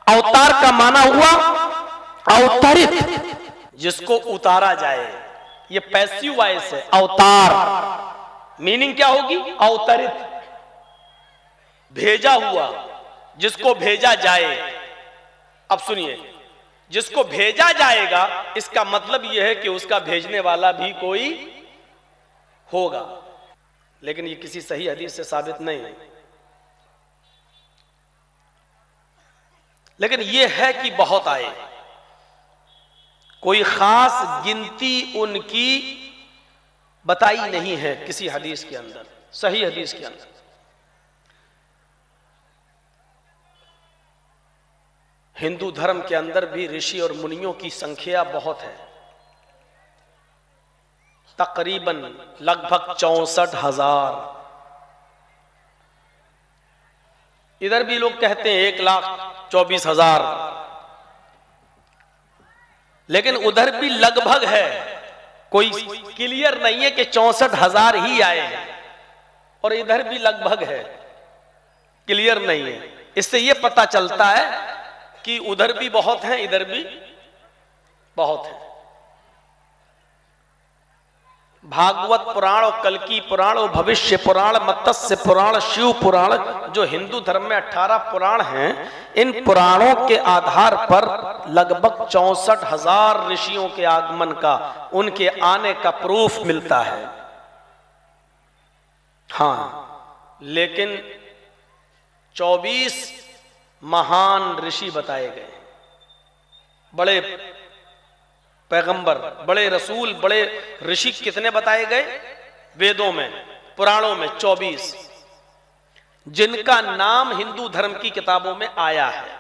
अवतार का माना हुआ अवतरित, जिसको उतारा जाए। ये पैसिव वॉइस है, अवतार। मीनिंग क्या होगी? अवतरित, भेजा हुआ, जिसको भेजा जाए। अब सुनिए, जिसको भेजा जाएगा इसका मतलब यह है कि उसका भेजने वाला भी कोई होगा, लेकिन ये किसी सही हदीस से साबित नहीं है। लेकिन यह है कि बहुत आए, कोई खास गिनती उनकी बताई नहीं है किसी हदीस के अंदर, सही हदीस के अंदर। हिंदू धर्म के अंदर भी ऋषि और मुनियों की संख्या बहुत है, तकरीबन लगभग 64,000। इधर भी लोग कहते हैं 1,24,000, लेकिन उधर भी लगभग है, कोई क्लियर नहीं है कि 64,000 ही आए हैं, और इधर भी लगभग है, क्लियर नहीं है। इससे यह पता चलता है कि उधर भी बहुत हैं, इधर भी बहुत हैं। भागवत पुराण और कल्की पुराण और भविष्य पुराण, मत्स्य पुराण, शिव पुराण, जो हिंदू धर्म में 18 पुराण हैं, इन पुराणों के आधार पर लगभग 64,000 ऋषियों के आगमन का, उनके आने का प्रूफ मिलता है। हाँ, लेकिन 24 महान ऋषि बताए गए, बड़े पैगंबर, बड़े रसूल, बड़े ऋषि कितने बताए गए? वेदों में, पुराणों में 24, जिनका नाम हिंदू धर्म की किताबों में आया है।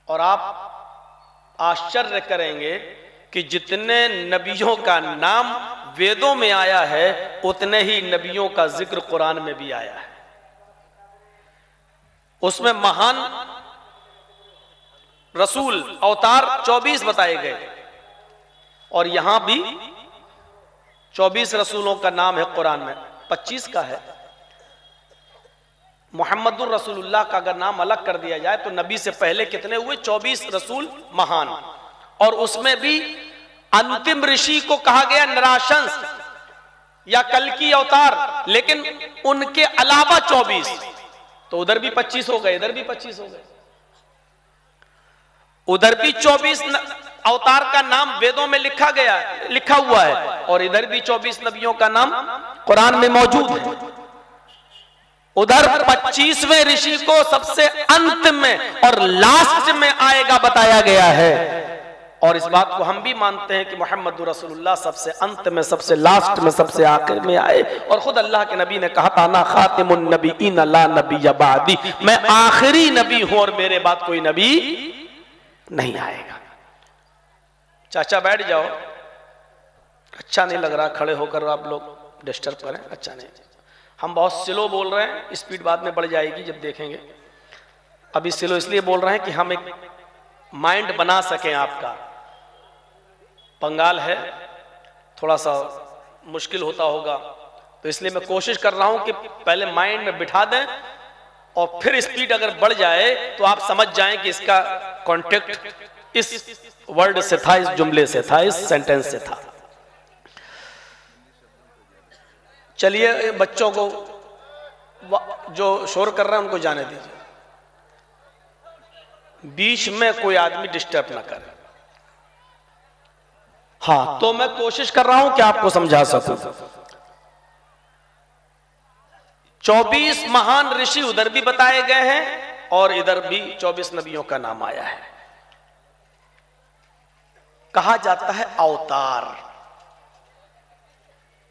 और आप आश्चर्य करेंगे कि जितने नबियों का नाम वेदों में आया है, उतने ही नबियों का जिक्र कुरान में भी आया है। उसमें महान रसूल, अवतार 24 बताए गए, और यहां भी 24 रसूलों का नाम है कुरान में, 25 का है। मुहम्मदुर रसूलुल्लाह का अगर नाम अलग कर दिया जाए तो नबी से पहले कितने हुए? 24 रसूल महान, और उसमें भी अंतिम ऋषि को कहा गया निराशंस या कल्कि अवतार, लेकिन उनके अलावा 24, तो उधर भी 25 हो गए, इधर भी 25 हो गए। उधर भी 24 अवतार का नाम वेदों में लिखा हुआ है, और इधर भी 24 नबियों का नाम कुरान में मौजूद है। उधर 25वें ऋषि को सबसे अंत में और लास्ट में आएगा बताया गया है, और इस बात को हम भी मानते हैं कि मोहम्मद रसूलुल्लाह सबसे अंत में, सबसे लास्ट में, सबसे आखिर में आए। और खुद अल्लाह के नबी ने कहा था, ना खातिमुन नबीयीन ला नबिय्य बादी, मैं आखिरी नबी हूं और मेरे बाद कोई नबी नहीं आएगा। चाचा बैठ जाओ, अच्छा नहीं लग रहा खड़े होकर आप लोग डिस्टर्ब करें, अच्छा नहीं। हम बहुत स्लो बोल रहे हैं, स्पीड बाद में बढ़ जाएगी जब देखेंगे। अभी स्लो इसलिए बोल रहे हैं कि हम एक माइंड बना सकें। आपका बंगाल है, थोड़ा सा मुश्किल होता होगा, तो इसलिए मैं कोशिश कर रहा हूं कि पहले माइंड में बिठा दें, और फिर स्पीड अगर बढ़ जाए तो आप समझ जाएं कि इसका कॉन्टेक्ट इस वर्ड से था, इस जुमले से था, इस सेंटेंस से था। चलिए, बच्चों को जो शोर कर रहे हैं उनको जाने दीजिए, बीच में कोई आदमी डिस्टर्ब ना करे। हाँ, तो मैं कोशिश कर रहा हूं कि आपको समझा सकूं। 24 महान ऋषि उधर भी बताए गए हैं, और इधर भी 24 नबियों का नाम आया है। कहा जाता है अवतार।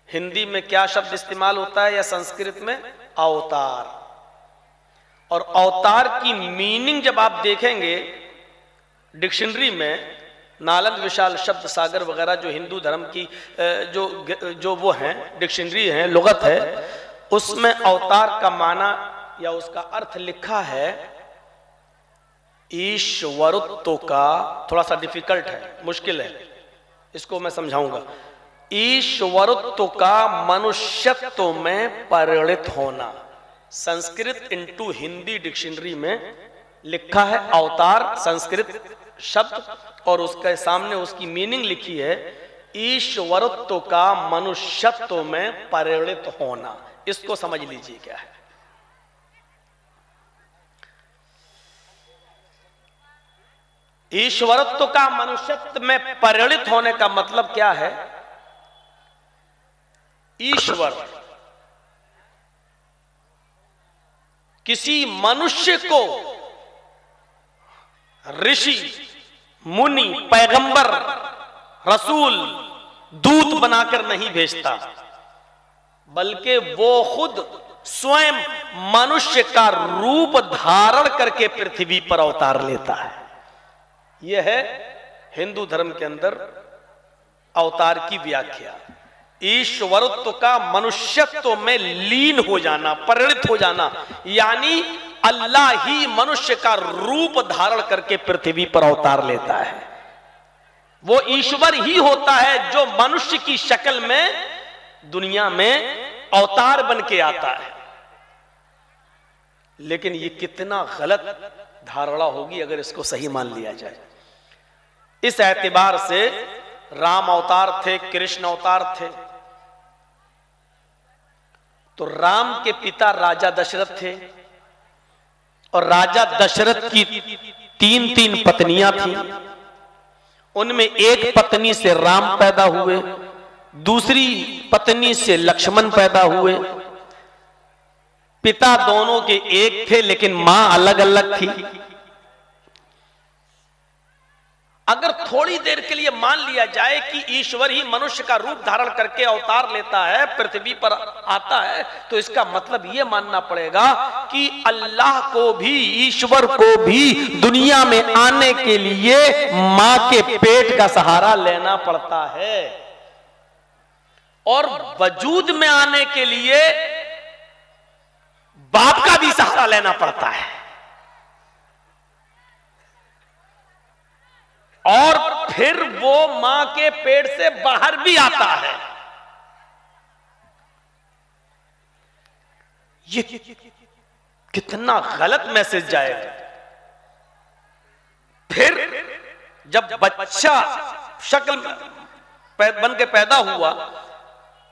हिंदी में क्या शब्द इस्तेमाल होता है या संस्कृत में? अवतार। और अवतार की मीनिंग जब आप देखेंगे डिक्शनरी में, नालंद विशाल शब्द सागर वगैरह जो हिंदू धर्म की जो वो हैं डिक्शनरी हैं, लुगत है, उसमें अवतार का माना या उसका अर्थ लिखा है ईश्वरत्व का। थोड़ा सा डिफिकल्ट है, मुश्किल है, इसको मैं समझाऊंगा। ईश्वरत्व का मनुष्यत्व में परिणित होना। संस्कृत इनटू हिंदी डिक्शनरी में लिखा है अवतार संस्कृत शब्द और उसके सामने उसकी मीनिंग लिखी है ईश्वरत्व का मनुष्यत्व में परिणित होना। इसको समझ लीजिए क्या है। ईश्वरत्व का मनुष्यत्व में परिणित होने का मतलब क्या है? ईश्वर किसी मनुष्य को ऋषि, मुनि, पैगंबर, रसूल, दूत बनाकर नहीं भेजता, बल्कि वो खुद स्वयं मनुष्य का रूप धारण करके पृथ्वी पर अवतार लेता है। यह है हिंदू धर्म के अंदर अवतार की व्याख्या। ईश्वरत्व का मनुष्यत्व में लीन हो जाना, परिणित हो जाना, यानी अल्लाह ही मनुष्य का रूप धारण करके पृथ्वी पर अवतार लेता है। वो ईश्वर ही होता है जो मनुष्य की शक्ल में दुनिया में अवतार बन के आता है। लेकिन ये कितना गलत धारणा होगी अगर इसको सही मान लिया जाए। इस एतबार से राम अवतार थे, कृष्ण अवतार थे। तो राम के पिता राजा दशरथ थे और राजा दशरथ की तीन पत्नियां थीं। उनमें एक पत्नी से राम पैदा हुए, दूसरी पत्नी से लक्ष्मण पैदा हुए। पिता दोनों के एक थे लेकिन मां अलग अलग थी। अगर थोड़ी देर के लिए मान लिया जाए कि ईश्वर ही मनुष्य का रूप धारण करके अवतार लेता है, पृथ्वी पर आता है, तो इसका मतलब यह मानना पड़ेगा कि अल्लाह को भी, ईश्वर को भी दुनिया में आने के लिए मां के पेट का सहारा लेना पड़ता है और वजूद में आने के लिए बाप का भी सहारा लेना पड़ता है। और फिर वो मां के पेट से बाहर भी आता है। ये कितना गलत मैसेज जाएगा। फिर जब बच्चा शक्ल बन के पैदा हुआ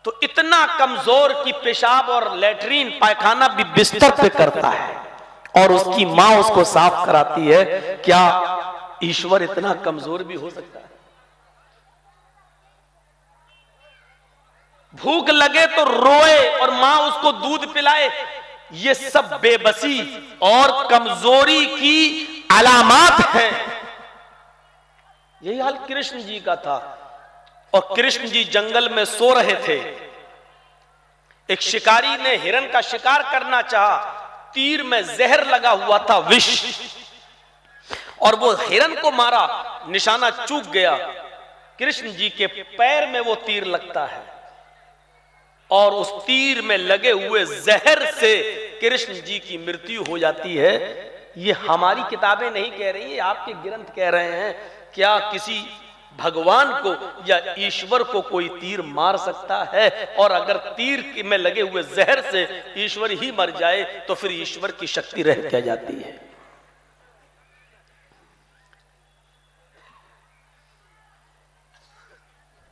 तो इतना कमजोर कि पेशाब और लेटरीन पायखाना भी बिस्तर पे करता है और उसकी मां उसको साफ कराती है। क्या ईश्वर इतना कमजोर भी हो सकता है? भूख लगे तो रोए और मां उसको दूध पिलाए। ये सब बेबसी और कमजोरी की अलामत हैं। यही हाल कृष्ण जी का था। और कृष्ण जी जंगल में सो रहे थे। एक शिकारी ने हिरण का शिकार करना चाहा। तीर में जहर लगा हुआ था, विष, और वो हिरण को मारा, निशाना चूक गया। कृष्ण जी के पैर में वो तीर लगता है और उस तीर में लगे हुए जहर से कृष्ण जी की मृत्यु हो जाती है। ये हमारी किताबें नहीं कह रही है, आपके ग्रंथ कह रहे हैं। क्या किसी भगवान को या ईश्वर को कोई तीर मार सकता है? और अगर तीर में लगे हुए जहर से ईश्वर ही मर जाए तो फिर ईश्वर की शक्ति रह क्या जाती है?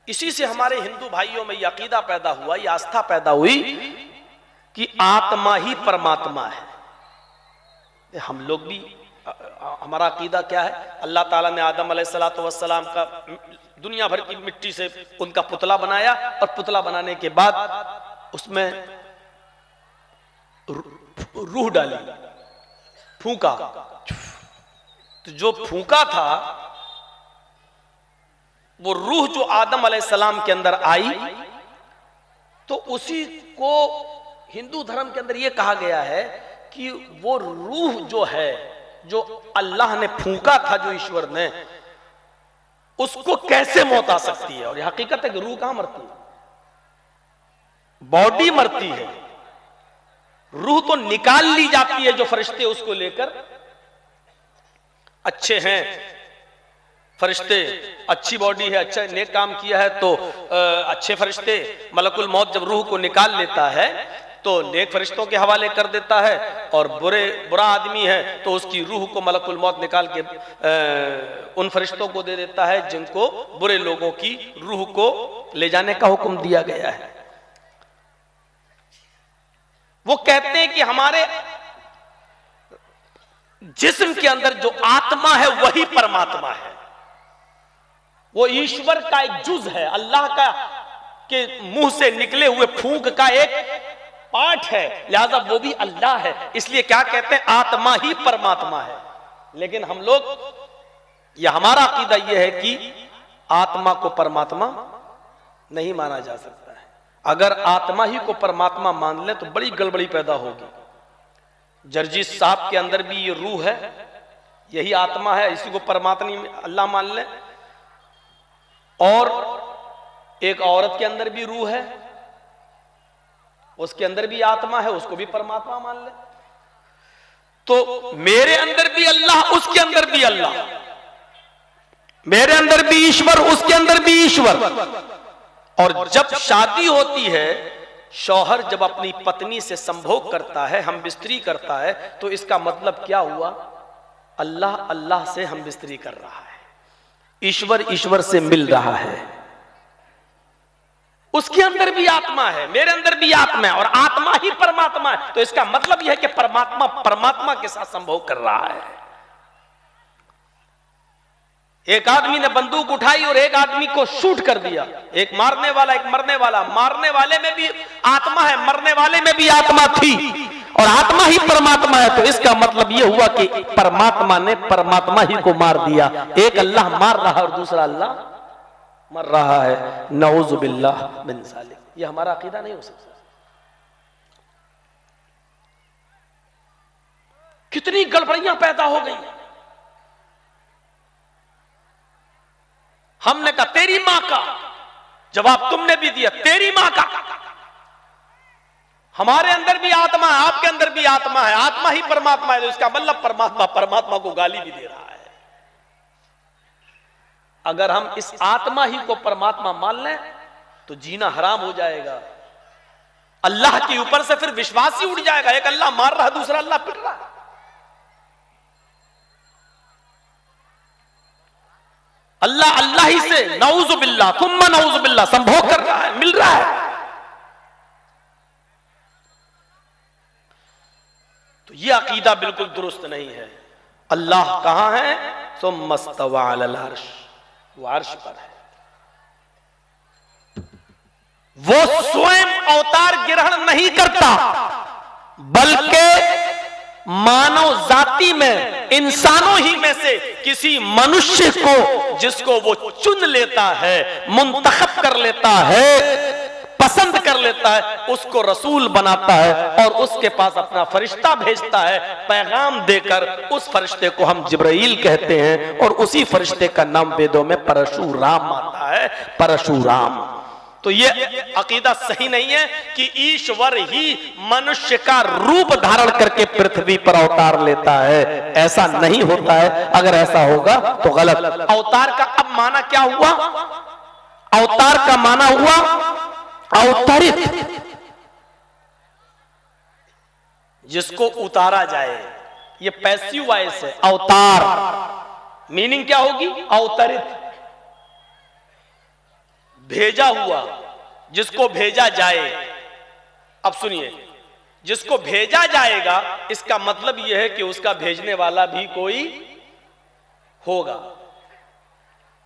इसी से हमारे हिंदू भाइयों में यह अकीदा पैदा हुआ, यह आस्था पैदा हुई कि आत्मा ही परमात्मा है। हम लोग भी, हमारा अकीदा क्या है? अल्लाह ताला ने आदम अलैहिस्सलातु वस्सलाम का दुनिया भर की मिट्टी से उनका पुतला बनाया और पुतला बनाने के बाद उसमें रूह डाली, फूंका। तो जो फूंका था वो रूह जो आदम अलैहिस्सलाम के अंदर आई, तो उसी को हिंदू धर्म के अंदर यह कहा गया है कि वो रूह जो है, जो अल्लाह ने फूंका था, जो ईश्वर ने, उसको कैसे मौत आ सकती है? और यह हकीकत है कि रूह कहां मरती है? बॉडी मरती है, रूह तो निकाल ली जाती है। जो फरिश्ते उसको लेकर, अच्छे हैं फरिश्ते, अच्छी बॉडी है, अच्छा नेक काम किया है तो अच्छे फरिश्ते, मलकुल मौत जब रूह को निकाल लेता है तो नेक फरिश्तों के हवाले कर देता है, और बुरा आदमी है तो उसकी रूह को मलकुल मौत निकाल के उन फरिश्तों को दे देता है जिनको बुरे लोगों की रूह को ले जाने का हुक्म दिया गया है। वो कहते हैं कि हमारे जिस्म के अंदर जो आत्मा है वही परमात्मा है, वो ईश्वर का एक जुज है, अल्लाह का के मुंह से निकले हुए फूंक का एक पार्ट है, लिहाजा वो भी अल्लाह है। इसलिए क्या कहते हैं, आत्मा ही परमात्मा है। लेकिन हम लोग, या हमारा अकीदा यह है कि आत्मा को परमात्मा नहीं माना जा सकता है। अगर आत्मा ही को परमात्मा मान ले तो बड़ी गड़बड़ी पैदा होगी। जर्जिस साहब के अंदर भी ये रूह है, यही आत्मा है, इसी को परमात्मा अल्लाह मान ले। और एक औरत के अंदर भी रूह है, उसके अंदर भी आत्मा है, उसको भी परमात्मा मान ले। तो मेरे अंदर भी अल्लाह, उसके अंदर भी अल्लाह, मेरे अंदर भी ईश्वर, उसके अंदर भी ईश्वर। और जब शादी होती है, शौहर जब अपनी पत्नी से संभोग करता है, हम बिस्तरी करता है, तो इसका मतलब क्या हुआ, अल्लाह अल्लाह से हम बिस्तरी कर रहा है, ईश्वर ईश्वर से मिल रहा है। उसके अंदर भी आत्मा है, मेरे अंदर भी आत्मा है, और आत्मा ही परमात्मा है। तो इसका मतलब यह है कि परमात्मा परमात्मा के साथ संभोग कर रहा है। एक आदमी ने बंदूक उठाई और एक आदमी को शूट कर दिया, एक मारने वाला एक मरने वाला। मारने वाले में भी आत्मा है, मरने वाले में भी आत्मा थी, और आत्मा ही परमात्मा है। तो इसका मतलब यह हुआ कि परमात्मा ने परमात्मा ही को मार दिया। एक अल्लाह मार रहा है और दूसरा अल्लाह मर रहा है। नऊज़ु बिल्लाह मिन ज़ालिक। यह हमारा अकीदा नहीं हो सकता। कितनी गड़बड़ियां पैदा हो गई। हमने कहा तेरी मां का, जवाब तुमने भी दिया तेरी मां का। हमारे अंदर भी आत्मा है, आपके अंदर भी आत्मा है, आत्मा ही परमात्मा है। तो इसका मतलब परमात्मा परमात्मा को गाली भी दे रहा है। अगर हम इस आत्मा ही को परमात्मा मान लें तो जीना हराम हो जाएगा। अल्लाह के ऊपर से फिर विश्वास ही उड़ जाएगा। एक अल्लाह मार रहा है, दूसरा अल्लाह पिट रहा है। अल्लाह अल्लाह ही से नऊज़ु बिल्लाह थुम्मा नऊज़ु बिल्लाह संभोग कर रहा है, मिल रहा है। तो यह अकीदा बिल्कुल दुरुस्त नहीं है। अल्लाह कहां है, सुम्मस्तवा अलल अर्श, वो अर्श पर है। वो स्वयं अवतार ग्रहण नहीं करता, बल्कि मानव जाति में, इंसानों ही में से किसी मनुष्य को, जिसको वो चुन लेता है, मुंतखब कर लेता है, पसंद कर लेता है, उसको रसूल बनाता है और उसके पास अपना फरिश्ता भेजता है पैगाम देकर। उस फरिश्ते को हम जिब्राइल कहते हैं, और उसी फरिश्ते का नाम वेदों में परशुराम आता है, परशुराम। तो ये अकीदा सही नहीं है कि ईश्वर ही मनुष्य का रूप धारण करके पृथ्वी पर अवतार लेता है। ऐसा नहीं होता है। अगर ऐसा होगा तो गलत। अवतार का अब माना क्या हुआ, अवतार का माना हुआ अवतरित, जिसको उतारा जाए। ये पैसिव वॉइस है, अवतार। मीनिंग क्या होगी, अवतरित, भेजा हुआ, जिसको भेजा जाए। अब सुनिए, जिसको भेजा जाएगा, इसका मतलब यह है कि उसका भेजने वाला भी कोई होगा।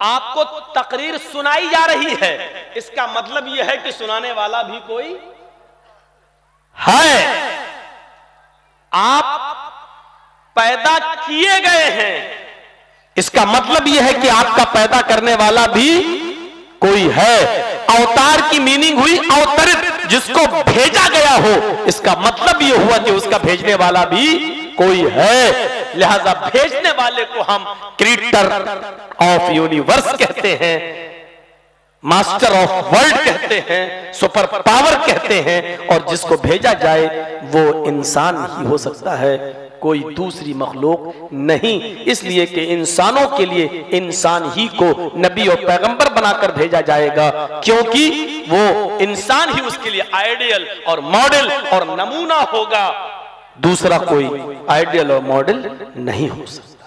आपको तकरीर सुनाई जा रही है, इसका मतलब यह है कि सुनाने वाला भी कोई है। आप पैदा किए गए हैं, इसका मतलब यह है कि आपका पैदा करने वाला भी कोई है। अवतार की मीनिंग हुई अवतरित, जिसको भेजा गया हो। इसका मतलब यह हुआ कि उसका भेजने वाला भी कोई है। लिहाजा भेजने वाले को हम क्रिएटर ऑफ यूनिवर्स कहते हैं, मास्टर ऑफ वर्ल्ड कहते हैं, सुपर पावर कहते हैं, और जिसको भेजा जाए वो इंसान ही हो सकता है, कोई दूसरी मखलूक नहीं। इसलिए कि इंसानों के लिए इंसान ही को नबी और पैगंबर बनाकर भेजा जाएगा, क्योंकि वो इंसान ही उसके लिए आइडियल और मॉडल और नमूना होगा, दूसरा कोई आइडियल और मॉडल नहीं हो सकता।